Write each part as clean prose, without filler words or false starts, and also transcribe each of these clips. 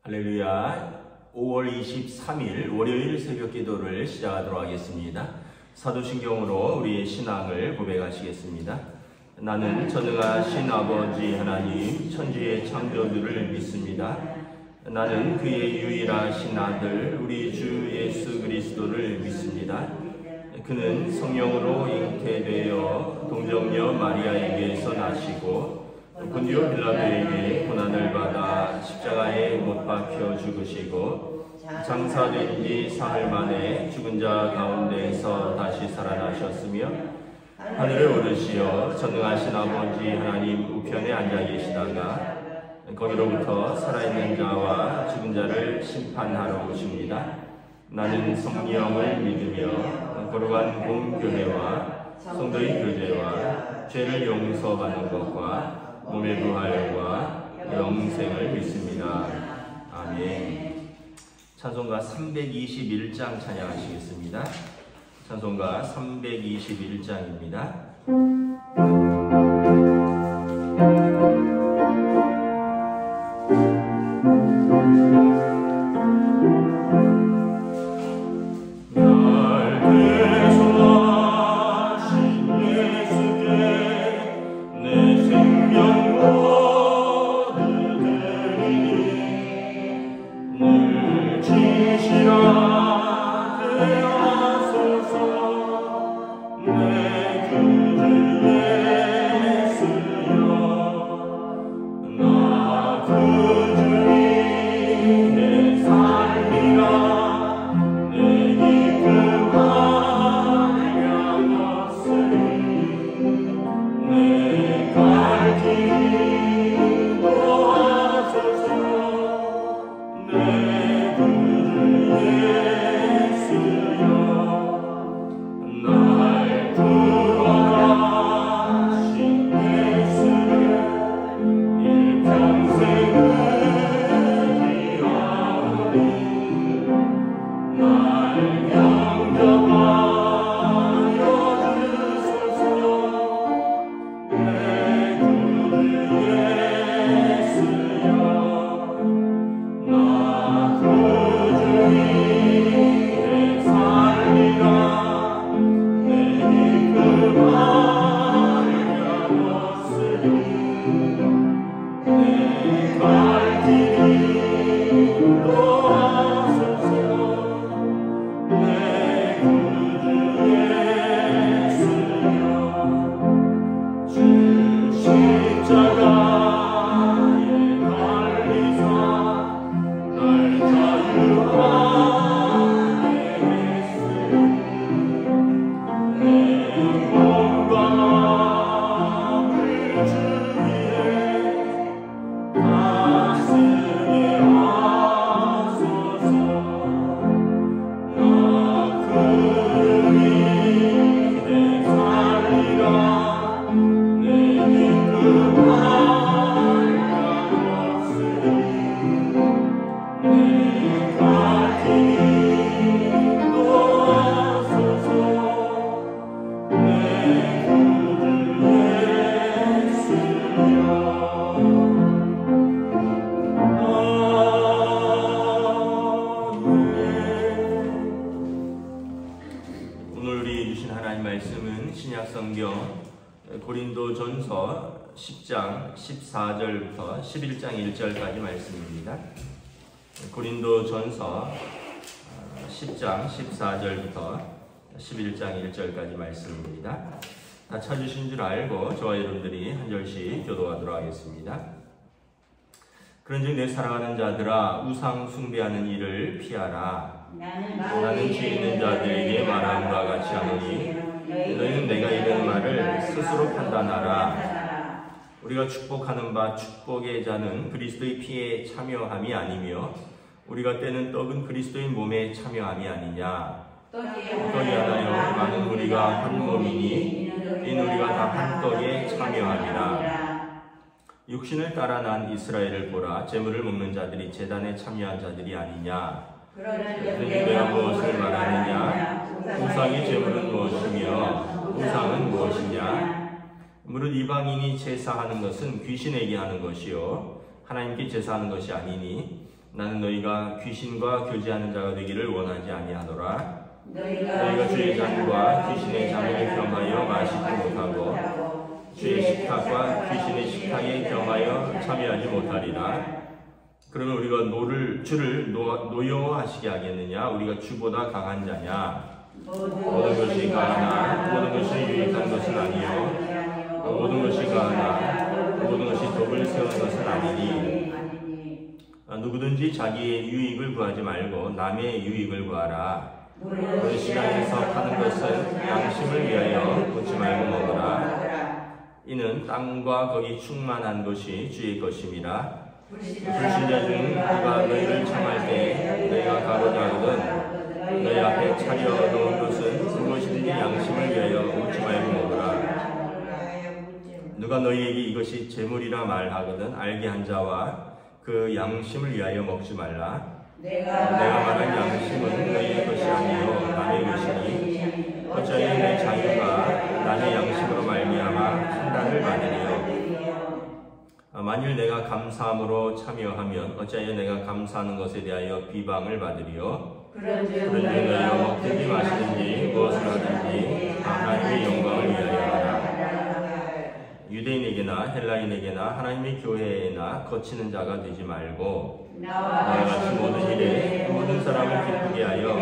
할렐루야. 5월 23일 월요일 새벽 기도를 시작하도록 하겠습니다. 사도신경으로 우리의 신앙을 고백하시겠습니다. 나는 전능하신 아버지 하나님 천지의 창조주를 믿습니다. 나는 그의 유일하신 아들 우리 주 예수 그리스도를 믿습니다. 그는 성령으로 잉태되어 동정녀 마리아에게서 나시고 본디오 빌라도에게 고난을 받아 십자가에 못 박혀 죽으시고 장사된 지 사흘 만에 죽은 자 가운데에서 다시 살아나셨으며 하늘에 오르시어 전능하신 아버지 하나님 우편에 앉아 계시다가 거기로부터 살아있는 자와 죽은 자를 심판하러 오십니다. 나는 성령을 믿으며 거룩한 공교회와 성도의 교제와 죄를 용서받는 것과 몸의 부활과 영생을 믿습니다. 아멘. 찬송가 321장 찬양하시겠습니다. 찬송가 321장입니다. 고린도전서 10장 14절부터 11장 1절까지 말씀입니다. 고린도전서 10장 14절부터 11장 1절까지 말씀입니다. 다 찾으신 줄 알고 저와 여러분들이 한 절씩 교도하도록 하겠습니다. 그런즉 내 사랑하는 자들아 우상 숭배하는 일을 피하라. 나는 지혜 있는 자들에게 말함과 같이 하노니 너희는 내가 이르는 말을 스스로 판단하라. 우리가 축복하는 바 축복의 자는 그리스도의 피에 참여함이 아니며 우리가 떼는 떡은 그리스도의 몸에 참여함이 아니냐. 떡이 하나요 많은 우리가 한 몸이니 이는 우리가 다 한 떡에 참여하리라. 육신을 따라 난 이스라엘을 보라. 재물을 먹는 자들이 제단에 참여한 자들이 아니냐. 그러니 내가 무엇을 말하느냐. 우상의 제물은 무엇이며 우상은 무엇이냐. 무릇 이방인이 제사하는 것은 귀신에게 하는 것이요 하나님께 제사하는 것이 아니니 나는 너희가 귀신과 교제하는 자가 되기를 원하지 아니하노라. 너희가 주의 잔과 귀신의 잔을 겸하여 마시지 못하고 주의 식탁과 귀신의 식탁에 겸하여 참여하지 못하리라. 그러면 우리가 주를 노여워하시게 하겠느냐? 우리가 주보다 강한 자냐? 모든 것이 가하나 모든 것이 유익한 것은 아니요 모든 것이 가하나 모든 것이 덕을 세우는 것은 아니니. 누구든지 자기의 유익을 구하지 말고 남의 유익을 구하라. 그 시장에서 파는 것은 양심을 위하여 묻지 말고 먹으라. 이는 땅과 거기 충만한 것이 주의 것임이라. 불신자 중 누가 너희를 청할 때 너희가 가로자 하거든 너희 앞에 차려 놓은 것은 무엇이든지 양심을 위하여 묻지 말고 먹으라. 누가 너희에게 이것이 재물이라 말하거든 알게 한 자와 그 양심을 위하여 먹지 말라. 내가 말한 양심은 너희의 것이 아니요 남의 것이니 어찌하여 내 자유가 남의 양심으로 말미암아 판단을 받으리요. 만일 내가 감사함으로 참여하면 어찌하여 내가 감사하는 것에 대하여 비방을 받으리요. 그런즉 너희가 먹든지 마시든지 무엇을 하든지 하나님의 영광을 위하여 하라. 유대인에게나 헬라인에게나 하나님의 교회에나 거치는 자가 되지 말고 나와 같이 모든 일에 모든 사람을 기쁘게 하여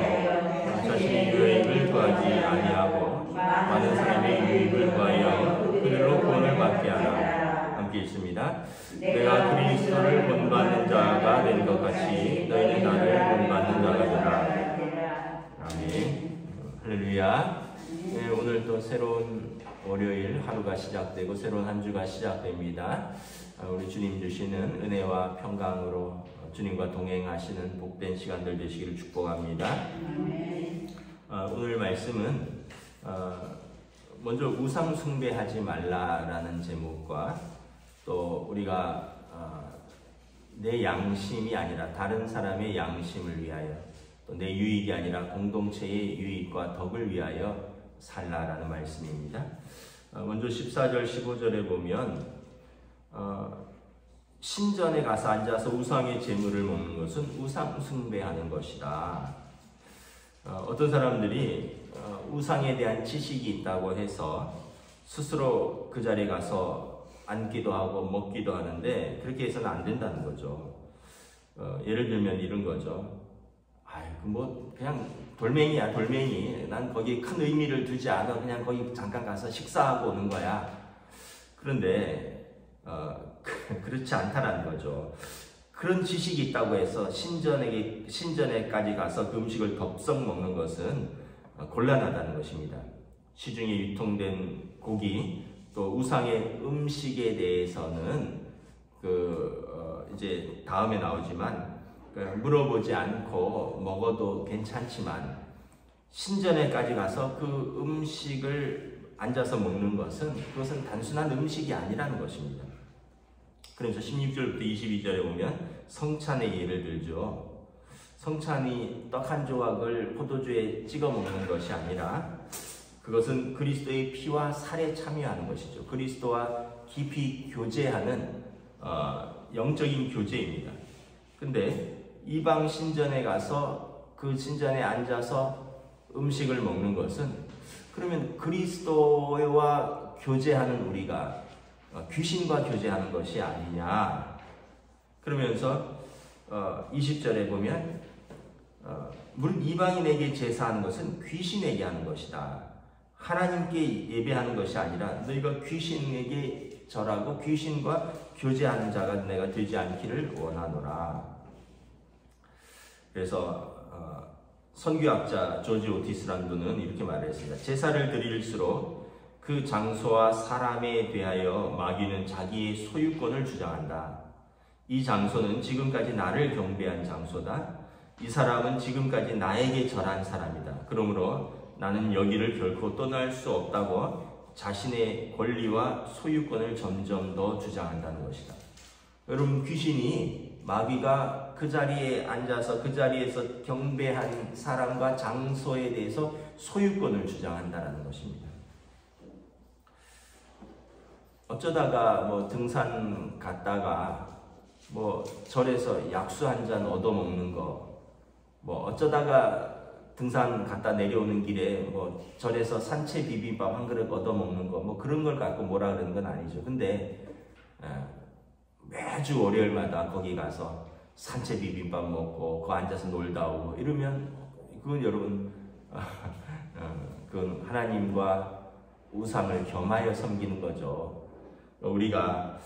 자신의 유익을 구하지 아니하고 많은 사람의 유익을 구하여 그들로 구원을 받게 하라. 함께 읽습니다. 내가 그리스도를 본받는 자가 된 것 같이 너희는 나를 본받는 자가 되라. 아멘. 할렐루야. 네, 오늘 또 새로운 월요일 하루가 시작되고 새로운 한 주가 시작됩니다. 우리 주님 주시는 은혜와 평강으로 주님과 동행하시는 복된 시간들 되시기를 축복합니다. 오늘 말씀은 먼저 우상 숭배하지 말라라는 제목과 또 우리가 내 양심이 아니라 다른 사람의 양심을 위하여 또 내 유익이 아니라 공동체의 유익과 덕을 위하여 살라라는 말씀입니다. 먼저 14절 15절에 보면 신전에 가서 앉아서 우상의 제물을 먹는 것은 우상 숭배하는 것이다. 어떤 사람들이 우상에 대한 지식이 있다고 해서 스스로 그 자리에 가서 앉기도 하고 먹기도 하는데 그렇게 해서는 안 된다는 거죠. 예를 들면 이런 거죠. 그냥 돌멩이야 돌멩이. 난 거기 큰 의미를 두지 않아. 그냥 거기 잠깐 가서 식사하고 오는 거야. 그런데 그렇지 않다라는 거죠. 그런 지식이 있다고 해서 신전에까지 가서 그 음식을 덥석 먹는 것은 곤란하다는 것입니다. 시중에 유통된 고기 또 우상의 음식에 대해서는 이제 다음에 나오지만 물어보지 않고 먹어도 괜찮지만 신전에까지 가서 그 음식을 앉아서 먹는 그것은 단순한 음식이 아니라는 것입니다. 그래서 16절부터 22절에 보면 성찬의 예를 들죠. 성찬이 떡 한 조각을 포도주에 찍어 먹는 것이 아니라 그것은 그리스도의 피와 살에 참여하는 것이죠. 그리스도와 깊이 교제하는 영적인 교제입니다. 근데 이방 신전에 가서 그 신전에 앉아서 음식을 먹는 것은 그러면 그리스도와 교제하는 우리가 귀신과 교제하는 것이 아니냐. 그러면서 20절에 보면 물론 이방인에게 제사하는 것은 귀신에게 하는 것이다. 하나님께 예배하는 것이 아니라 너희가 귀신에게 절하고 귀신과 교제하는 자가 내가 되지 않기를 원하노라. 그래서 선교학자 조지 오티스라는 분은 이렇게 말했습니다. 제사를 드릴수록 그 장소와 사람에 대하여 마귀는 자기의 소유권을 주장한다. 이 장소는 지금까지 나를 경배한 장소다. 이 사람은 지금까지 나에게 절한 사람이다. 그러므로 나는 여기를 결코 떠날 수 없다고 자신의 권리와 소유권을 점점 더 주장한다는 것이다. 여러분, 귀신이 마귀가 그 자리에 앉아서 그 자리에서 경배한 사람과 장소에 대해서 소유권을 주장한다는 것입니다. 어쩌다가 등산 갔다가 뭐 절에서 약수 한 잔 얻어 먹는 거, 뭐 어쩌다가 등산 갔다 내려오는 길에 뭐 절에서 산채 비빔밥 한 그릇 얻어 먹는 거, 뭐 그런 걸 갖고 뭐라 그러는 건 아니죠. 근데 매주 월요일마다 거기 가서 산채 비빔밥 먹고 거 앉아서 놀다 오고 이러면 그건 여러분 그건 하나님과 우상을 겸하여 섬기는 거죠. 우리가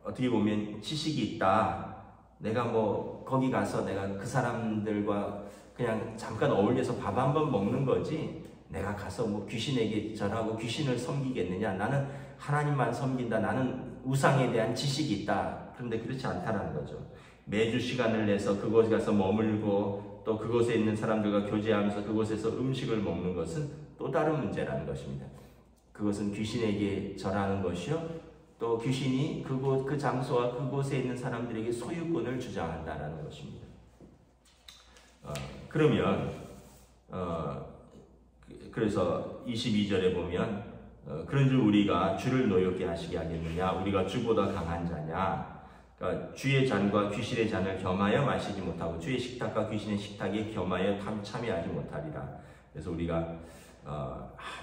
어떻게 보면 지식이 있다. 내가 뭐 거기 가서 내가 그 사람들과 그냥 잠깐 어울려서 밥 한 번 먹는 거지 내가 가서 뭐 귀신에게 절하고 귀신을 섬기겠느냐. 나는 하나님만 섬긴다. 나는 우상에 대한 지식이 있다. 그런데 그렇지 않다는 거죠. 매주 시간을 내서 그곳에 가서 머물고 또 그곳에 있는 사람들과 교제하면서 그곳에서 음식을 먹는 것은 또 다른 문제라는 것입니다. 그것은 귀신에게 절하는 것이요, 또 귀신이 그 장소와 그곳에 있는 사람들에게 소유권을 주장한다라는 것입니다. 그러면 그래서 22절에 보면 그런즉 우리가 주를 노엽게 하시게 하겠느냐. 우리가 주보다 강한 자냐. 그러니까 주의 잔과 귀신의 잔을 겸하여 마시지 못하고 주의 식탁과 귀신의 식탁에 겸하여 참여하지 못하리라. 그래서 우리가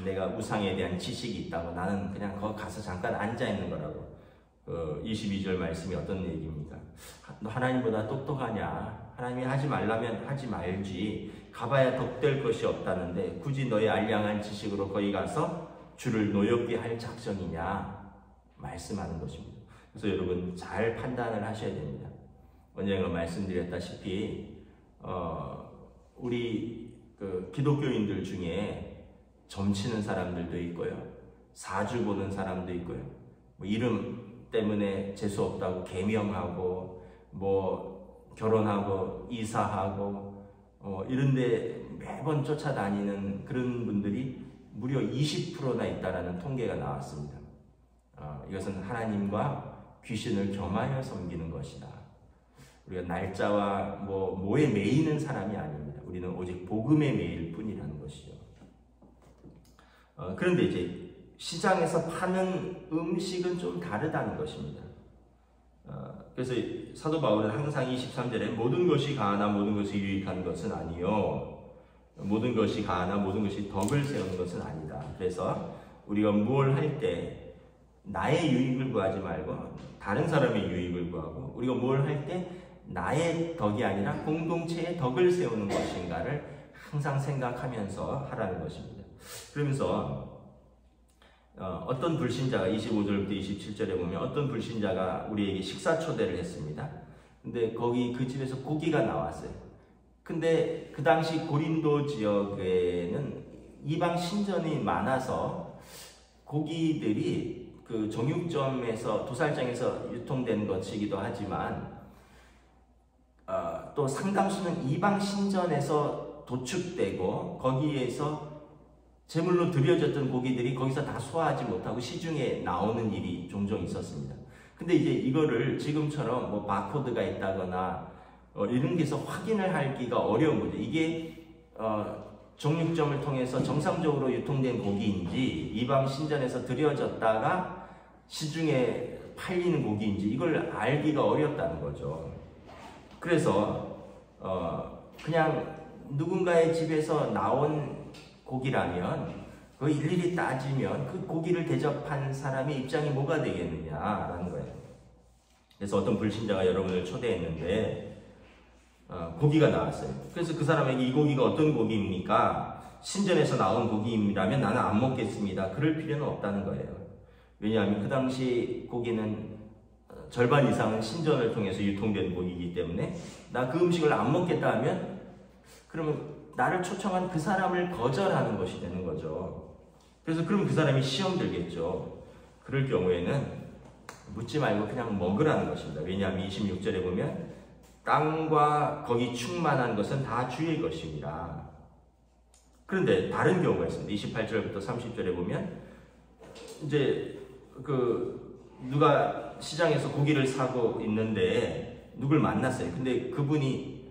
내가 우상에 대한 지식이 있다고 나는 그냥 거기 가서 잠깐 앉아 있는 거라고. 22절 말씀이 어떤 얘기입니까? 너 하나님보다 똑똑하냐? 하나님이 하지 말라면 하지 말지. 가봐야 덕될 것이 없다는데 굳이 너의 알량한 지식으로 거기 가서 주를 노엽게 할 작정이냐? 말씀하는 것입니다. 그래서 여러분 잘 판단을 하셔야 됩니다. 언젠가 말씀드렸다시피 우리 기독교인들 중에 점치는 사람들도 있고요, 사주 보는 사람도 있고요, 뭐 이름 때문에 재수 없다고 개명하고 뭐 결혼하고 이사하고 이런데 매번 쫓아다니는 그런 분들이 무려 20%나 있다라는 통계가 나왔습니다. 이것은 하나님과 귀신을 겸하여 섬기는 것이다. 우리가 날짜와 뭐에 매이는 사람이 아닙니다. 우리는 오직 복음에 매일 뿐이라는 것이죠. 그런데 이제 시장에서 파는 음식은 좀 다르다는 것입니다. 그래서 사도 바울은 항상 23절에 모든 것이 가하나 모든 것이 유익한 것은 아니요, 모든 것이 가하나 모든 것이 덕을 세우는 것은 아니다. 그래서 우리가 뭘 할 때 나의 유익을 구하지 말고 다른 사람의 유익을 구하고, 우리가 뭘 할 때 나의 덕이 아니라 공동체의 덕을 세우는 것인가를 항상 생각하면서 하라는 것입니다. 그러면서 어떤 불신자가 25절부터 27절에 보면 어떤 불신자가 우리에게 식사 초대를 했습니다. 근데 거기 그 집에서 고기가 나왔어요. 근데 그 당시 고린도 지역에는 이방 신전이 많아서 고기들이 그 정육점에서 도살장에서 유통된 것이기도 하지만 또 상당수는 이방 신전에서 도축되고 거기에서 제물로 드려졌던 고기들이 거기서 다 소화하지 못하고 시중에 나오는 일이 종종 있었습니다. 근데 이제 이거를 지금처럼 뭐 바코드가 있다거나 이런 데서 확인을 하기가 어려운 거죠. 이게 정육점을 통해서 정상적으로 유통된 고기인지 이방 신전에서 드려졌다가 시중에 팔리는 고기인지 이걸 알기가 어렵다는 거죠. 그래서 그냥 누군가의 집에서 나온 고기라면 그 일일이 따지면 그 고기를 대접한 사람의 입장이 뭐가 되겠느냐라는 거예요. 그래서 어떤 불신자가 여러분을 초대했는데 고기가 나왔어요. 그래서 그 사람에게 이 고기가 어떤 고기입니까? 신전에서 나온 고기입니다면 나는 안 먹겠습니다. 그럴 필요는 없다는 거예요. 왜냐하면 그 당시 고기는 절반 이상은 신전을 통해서 유통된 고기이기 때문에 나 그 음식을 안 먹겠다 하면 그러면 나를 초청한 그 사람을 거절하는 것이 되는 거죠. 그래서 그럼 그 사람이 시험 들겠죠. 그럴 경우에는 묻지 말고 그냥 먹으라는 것입니다. 왜냐하면 26절에 보면 땅과 거기 충만한 것은 다 주의 것입니다. 그런데 다른 경우가 있습니다. 28절부터 30절에 보면 이제 누가 시장에서 고기를 사고 있는데 누굴 만났어요. 근데 그분이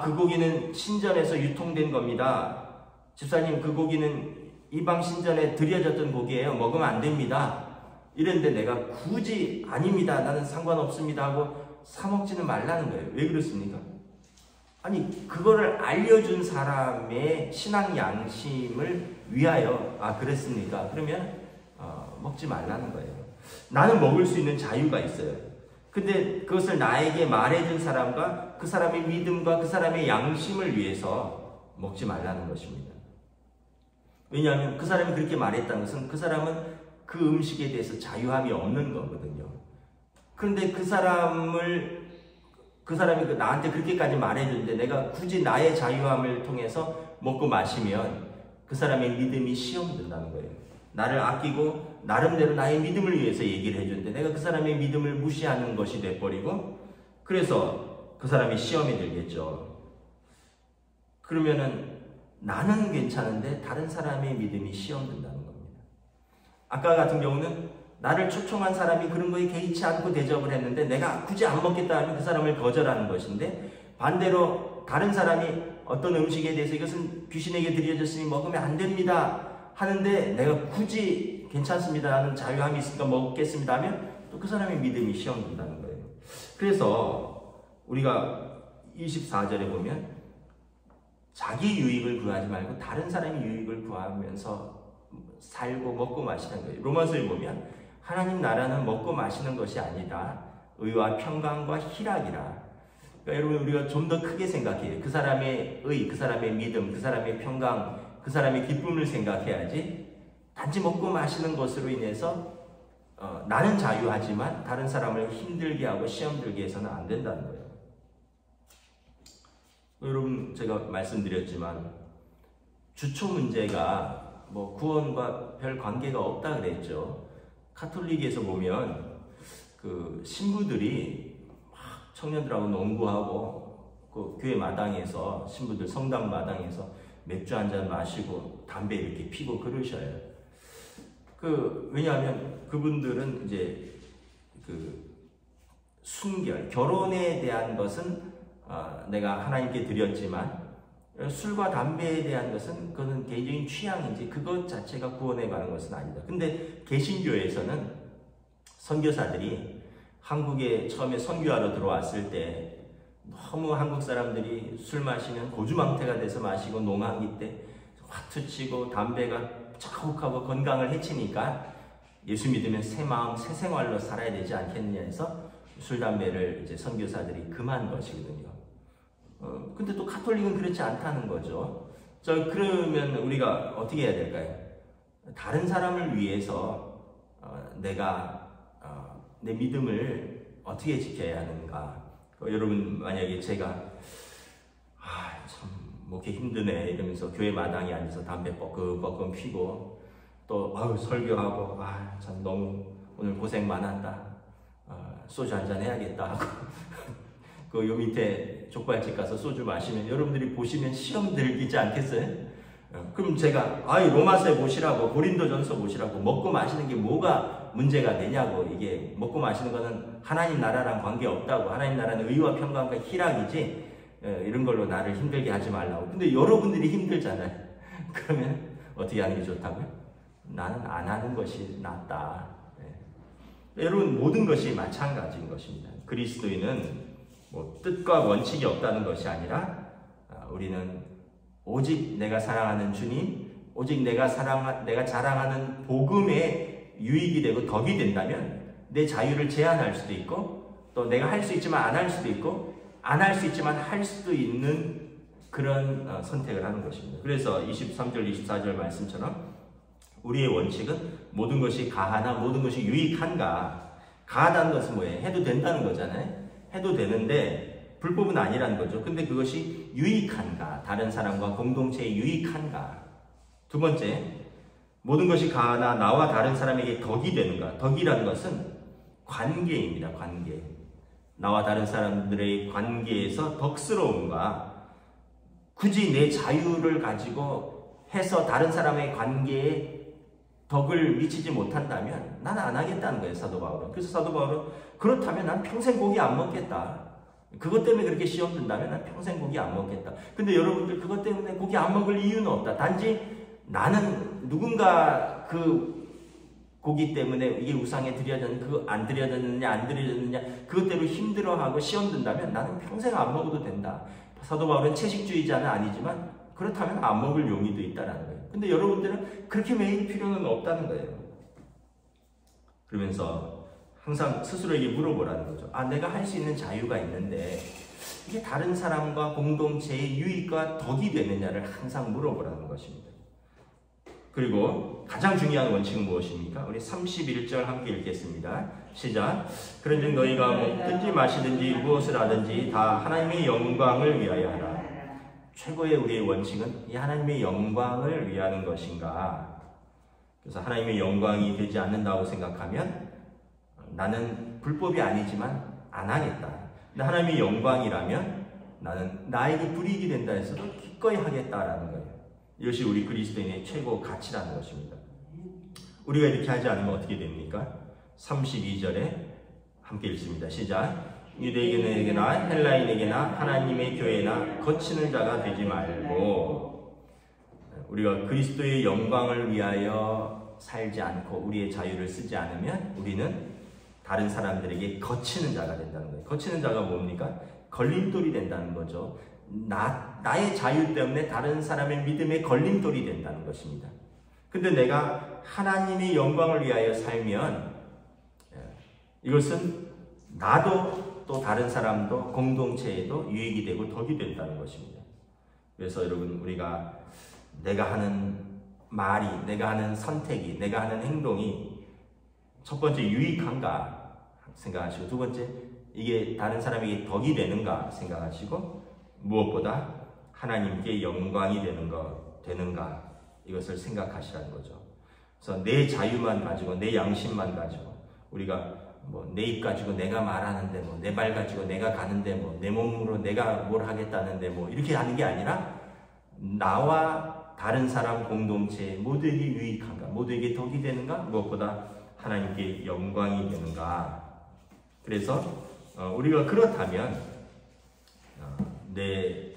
그 고기는 신전에서 유통된 겁니다. 집사님, 그 고기는 이방 신전에 드려졌던 고기예요. 먹으면 안 됩니다. 이랬는데 내가 굳이 아닙니다. 나는 상관없습니다 하고 사 먹지는 말라는 거예요. 왜 그렇습니까? 아니 그거를 알려준 사람의 신앙 양심을 위하여 그랬습니까? 그러면 먹지 말라는 거예요. 나는 먹을 수 있는 자유가 있어요. 근데 그것을 나에게 말해준 사람과 그 사람의 믿음과 그 사람의 양심을 위해서 먹지 말라는 것입니다. 왜냐하면 그 사람이 그렇게 말했다는 것은 그 사람은 그 음식에 대해서 자유함이 없는 거거든요. 그런데 그 사람이 나한테 그렇게까지 말해주는데 내가 굳이 나의 자유함을 통해서 먹고 마시면 그 사람의 믿음이 시험된다는 거예요. 나를 아끼고 나름대로 나의 믿음을 위해서 얘기를 해주는데 내가 그 사람의 믿음을 무시하는 것이 돼버리고 그래서 그 사람이 시험에 들겠죠. 그러면은 나는 괜찮은데 다른 사람의 믿음이 시험된다는 겁니다. 아까 같은 경우는 나를 초청한 사람이 그런 거에 개의치 않고 대접을 했는데 내가 굳이 안 먹겠다 하면 그 사람을 거절하는 것인데 반대로 다른 사람이 어떤 음식에 대해서 이것은 귀신에게 드려졌으니 먹으면 안 됩니다 하는데 내가 굳이 괜찮습니다 하는 자유함이 있으니까 먹겠습니다 하면 또 그 사람의 믿음이 시험된다는 거예요. 그래서 우리가 24절에 보면 자기 유익을 구하지 말고 다른 사람의 유익을 구하면서 살고 먹고 마시는 거예요. 로마서에 보면 하나님 나라는 먹고 마시는 것이 아니다. 의와 평강과 희락이라. 그러니까 여러분 우리가 좀 더 크게 생각해요. 그 사람의 의, 그 사람의 믿음, 그 사람의 평강, 그 사람의 기쁨을 생각해야지 단지 먹고 마시는 것으로 인해서 나는 자유하지만 다른 사람을 힘들게 하고 시험 들게 해서는 안 된다는 거예요. 여러분 제가 말씀드렸지만 주초 문제가 뭐 구원과 별 관계가 없다 그랬죠. 카톨릭에서 보면 그 신부들이 막 청년들하고 농구하고 그 교회 마당에서 신부들 성당 마당에서 맥주 한잔 마시고 담배 이렇게 피고 그러셔요. 왜냐하면 그분들은 이제 그 순결, 결혼에 대한 것은 내가 하나님께 드렸지만 술과 담배에 대한 것은 그건 개인적인 취향이지 그것 자체가 구원에 관한 것은 아니다. 근데 개신교에서는 선교사들이 한국에 처음에 선교하러 들어왔을 때 너무 한국 사람들이 술 마시면 고주망태가 돼서 마시고 농한기 때 화투치고 담배가 자욱하고 건강을 해치니까 예수 믿으면 새 마음 새 생활로 살아야 되지 않겠느냐 해서 술 담배를 이제 선교사들이 금한 것이거든요. 근데 또 카톨릭은 그렇지 않다는 거죠. 그러면 우리가 어떻게 해야 될까요? 다른 사람을 위해서 내가 내 믿음을 어떻게 지켜야 하는가? 여러분 만약에 제가 참 먹기 힘드네 이러면서 교회 마당에 앉아서 담배 뻐끔뻐끔 피고 또 설교하고 참 너무 오늘 고생 많았다. 소주 한잔 해야겠다 하고 요 밑에 족발집 가서 소주 마시면 여러분들이 보시면 시험 들기지 않겠어요? 그럼 제가 로마서에 보시라고 고린도전서 보시라고 먹고 마시는 게 뭐가 문제가 되냐고. 이게 먹고 마시는 거는 하나님 나라랑 관계없다고. 하나님 나라는 의와 평강과 희락이지 이런 걸로 나를 힘들게 하지 말라고. 근데 여러분들이 힘들잖아요. 그러면 어떻게 하는 게 좋다고요? 나는 안 하는 것이 낫다. 여러분 모든 것이 마찬가지인 것입니다. 그리스도인은 뭐 뜻과 원칙이 없다는 것이 아니라 우리는 오직 내가 사랑하는 주님, 오직 내가 자랑하는 복음의 유익이 되고 덕이 된다면 내 자유를 제한할 수도 있고 또 내가 할 수 있지만 안 할 수도 있고 안 할 수 있지만 할 수도 있는 그런 선택을 하는 것입니다. 그래서 23절, 24절 말씀처럼 우리의 원칙은 모든 것이 가하나 모든 것이 유익한가. 가하다는 것은 뭐예요? 해도 된다는 거잖아요. 해도 되는데 불법은 아니라는 거죠. 근데 그것이 유익한가? 다른 사람과 공동체에 유익한가? 두 번째, 모든 것이 가하나 나와 다른 사람에게 덕이 되는가? 덕이라는 것은 관계입니다. 관계. 나와 다른 사람들의 관계에서 덕스러움과 굳이 내 자유를 가지고 해서 다른 사람의 관계에 덕을 미치지 못한다면 나는 안 하겠다는 거예요. 사도 바울은. 그래서 사도 바울은 그렇다면 난 평생 고기 안 먹겠다. 그것 때문에 그렇게 시험 든다면 난 평생 고기 안 먹겠다. 근데 여러분들 그것 때문에 고기 안 먹을 이유는 없다. 단지 나는 누군가 그 고기 때문에 이게 우상에 드려졌는 그거 안 드려졌느냐 그것대로 힘들어하고 시험 든다면 나는 평생 안 먹어도 된다. 사도 바울은 채식주의자는 아니지만 그렇다면 안 먹을 용의도 있다는 거예요. 근데 여러분들은 그렇게 매일 필요는 없다는 거예요. 그러면서 항상 스스로에게 물어보라는 거죠. 내가 할 수 있는 자유가 있는데 이게 다른 사람과 공동체의 유익과 덕이 되느냐를 항상 물어보라는 것입니다. 그리고 가장 중요한 원칙은 무엇입니까? 우리 31절 함께 읽겠습니다. 시작. 그런즉 너희가 먹든지 마시든지 무엇을 하든지 다 하나님의 영광을 위하여 하라. 최고의 우리의 원칙은 이 하나님의 영광을 위하는 것인가? 그래서 하나님의 영광이 되지 않는다고 생각하면 나는 불법이 아니지만 안 하겠다. 근데 하나님의 영광이라면 나는 나에게 불이익이 된다 해서도 기꺼이 하겠다라는 거예요. 이것이 우리 그리스도인의 최고 가치라는 것입니다. 우리가 이렇게 하지 않으면 어떻게 됩니까? 32절에 함께 읽습니다. 시작. 유대인에게나 헬라인에게나 하나님의 교회나 거치는 자가 되지 말고, 우리가 그리스도의 영광을 위하여 살지 않고 우리의 자유를 쓰지 않으면 우리는 다른 사람들에게 거치는 자가 된다는 거예요. 거치는 자가 뭡니까? 걸림돌이 된다는 거죠. 나의 자유 때문에 다른 사람의 믿음에 걸림돌이 된다는 것입니다. 근데 내가 하나님의 영광을 위하여 살면 이것은 나도 또 다른 사람도 공동체에도 유익이 되고 덕이 된다는 것입니다. 그래서 여러분, 우리가 내가 하는 말이, 내가 하는 선택이, 내가 하는 행동이 첫 번째 유익한가 생각하시고, 두 번째 이게 다른 사람에게 덕이 되는가 생각하시고, 무엇보다 하나님께 영광이 되는가 이것을 생각하시라는 거죠. 그래서 내 자유만 가지고, 내 양심만 가지고, 우리가 내 입 가지고 내가 말하는데, 내 발 가지고 내가 가는데, 내 몸으로 내가 뭘 하겠다는데, 이렇게 하는 게 아니라 나와 다른 사람 공동체 모두에게 유익한가, 모두에게 덕이 되는가, 무엇보다 하나님께 영광이 되는가. 그래서 우리가 그렇다면 내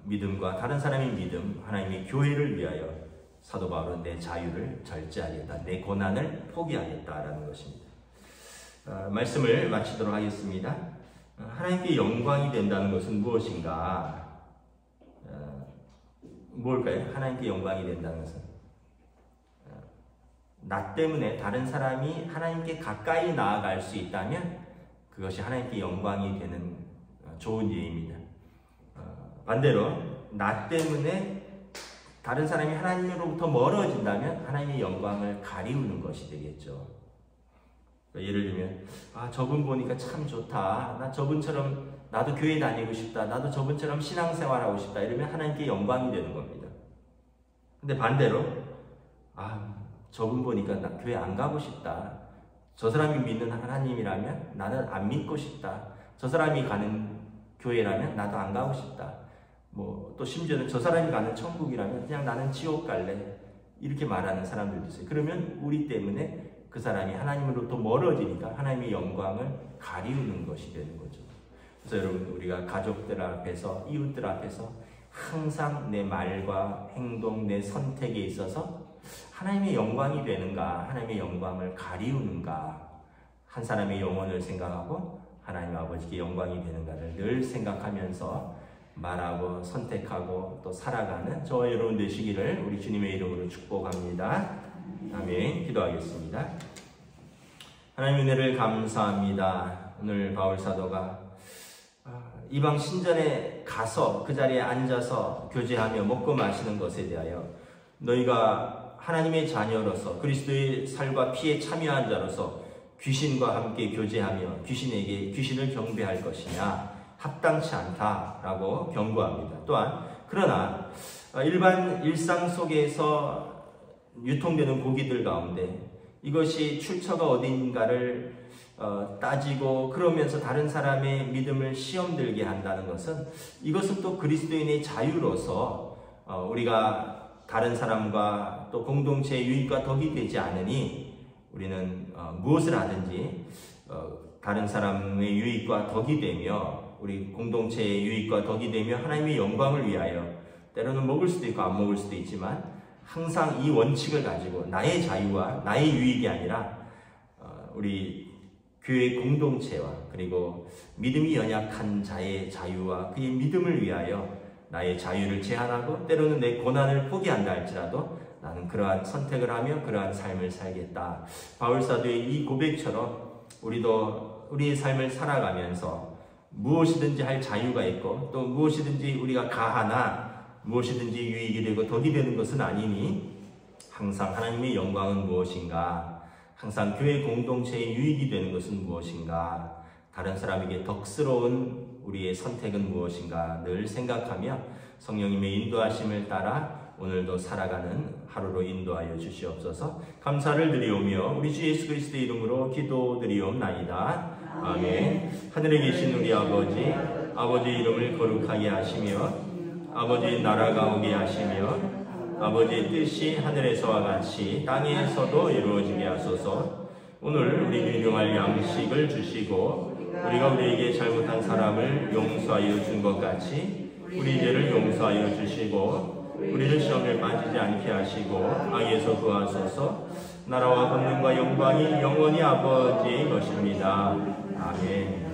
믿음과 다른 사람의 믿음, 하나님의 교회를 위하여 사도 바울은 내 자유를 절제하겠다, 내 고난을 포기하겠다라는 것입니다. 말씀을 마치도록 하겠습니다. 하나님께 영광이 된다는 것은 무엇인가? 뭘까요? 하나님께 영광이 된다는 것은 나 때문에 다른 사람이 하나님께 가까이 나아갈 수 있다면 그것이 하나님께 영광이 되는 좋은 예입니다. 반대로 나 때문에 다른 사람이 하나님으로부터 멀어진다면 하나님의 영광을 가리우는 것이 되겠죠. 예를 들면 저분 보니까 참 좋다, 나 저분처럼 나도 교회 다니고 싶다, 나도 저분처럼 신앙생활하고 싶다, 이러면 하나님께 영광이 되는 겁니다. 근데 반대로 저분 보니까 나 교회 안 가고 싶다, 저 사람이 믿는 하나님이라면 나는 안 믿고 싶다, 저 사람이 가는 교회라면 나도 안 가고 싶다, 또 심지어는 저 사람이 가는 천국이라면 그냥 나는 지옥 갈래, 이렇게 말하는 사람들도 있어요. 그러면 우리 때문에 그 사람이 하나님으로부터 멀어지니까 하나님의 영광을 가리우는 것이 되는 거죠. 그래서 여러분, 우리가 가족들 앞에서, 이웃들 앞에서 항상 내 말과 행동, 내 선택에 있어서 하나님의 영광이 되는가, 하나님의 영광을 가리우는가, 한 사람의 영혼을 생각하고 하나님 아버지께 영광이 되는가를 늘 생각하면서 말하고 선택하고 또 살아가는 저와 여러분 되시기를 우리 주님의 이름으로 축복합니다. 아멘. 기도하겠습니다. 하나님 은혜를 감사합니다. 오늘 바울 사도가 이방 신전에 가서 그 자리에 앉아서 교제하며 먹고 마시는 것에 대하여 너희가 하나님의 자녀로서 그리스도의 살과 피에 참여한 자로서 귀신과 함께 교제하며 귀신을 경배할 것이냐, 합당치 않다라고 경고합니다. 또한 그러나 일반 일상 속에서 유통되는 고기들 가운데 이것이 출처가 어딘가를 따지고 그러면서 다른 사람의 믿음을 시험 들게 한다는 것은, 이것은 또 그리스도인의 자유로서 우리가 다른 사람과 또 공동체의 유익과 덕이 되지 않으니 우리는 무엇을 하든지 다른 사람의 유익과 덕이 되며 우리 공동체의 유익과 덕이 되며 하나님의 영광을 위하여, 때로는 먹을 수도 있고 안 먹을 수도 있지만 항상 이 원칙을 가지고 나의 자유와 나의 유익이 아니라 우리 교회 공동체와 그리고 믿음이 연약한 자의 자유와 그의 믿음을 위하여 나의 자유를 제한하고 때로는 내 고난을 포기한다 할지라도 나는 그러한 선택을 하며 그러한 삶을 살겠다. 바울사도의 이 고백처럼 우리도 우리의 삶을 살아가면서 무엇이든지 할 자유가 있고 또 무엇이든지 우리가 가하나 무엇이든지 유익이 되고 덕이 되는 것은 아니니 항상 하나님의 영광은 무엇인가, 항상 교회 공동체의 유익이 되는 것은 무엇인가, 다른 사람에게 덕스러운 우리의 선택은 무엇인가 늘 생각하며 성령님의 인도하심을 따라 오늘도 살아가는 하루로 인도하여 주시옵소서. 감사를 드리오며 우리 주 예수 그리스도의 이름으로 기도드리옵나이다. 아멘. 하늘에 계신 우리 아버지, 아버지의 이름을 거룩하게 하시며 아버지의 나라가 오게 하시며 아버지의 뜻이 하늘에서와 같이 땅에서도 이루어지게 하소서. 오늘 우리에게 일용할 양식을 주시고 우리가 우리에게 잘못한 사람을 용서하여 준 것 같이 우리 죄를 용서하여 주시고 우리를 시험에 빠지지 않게 하시고 악에서 구하소서. 나라와 권능과 영광이 영원히 아버지의 것입니다. 아멘.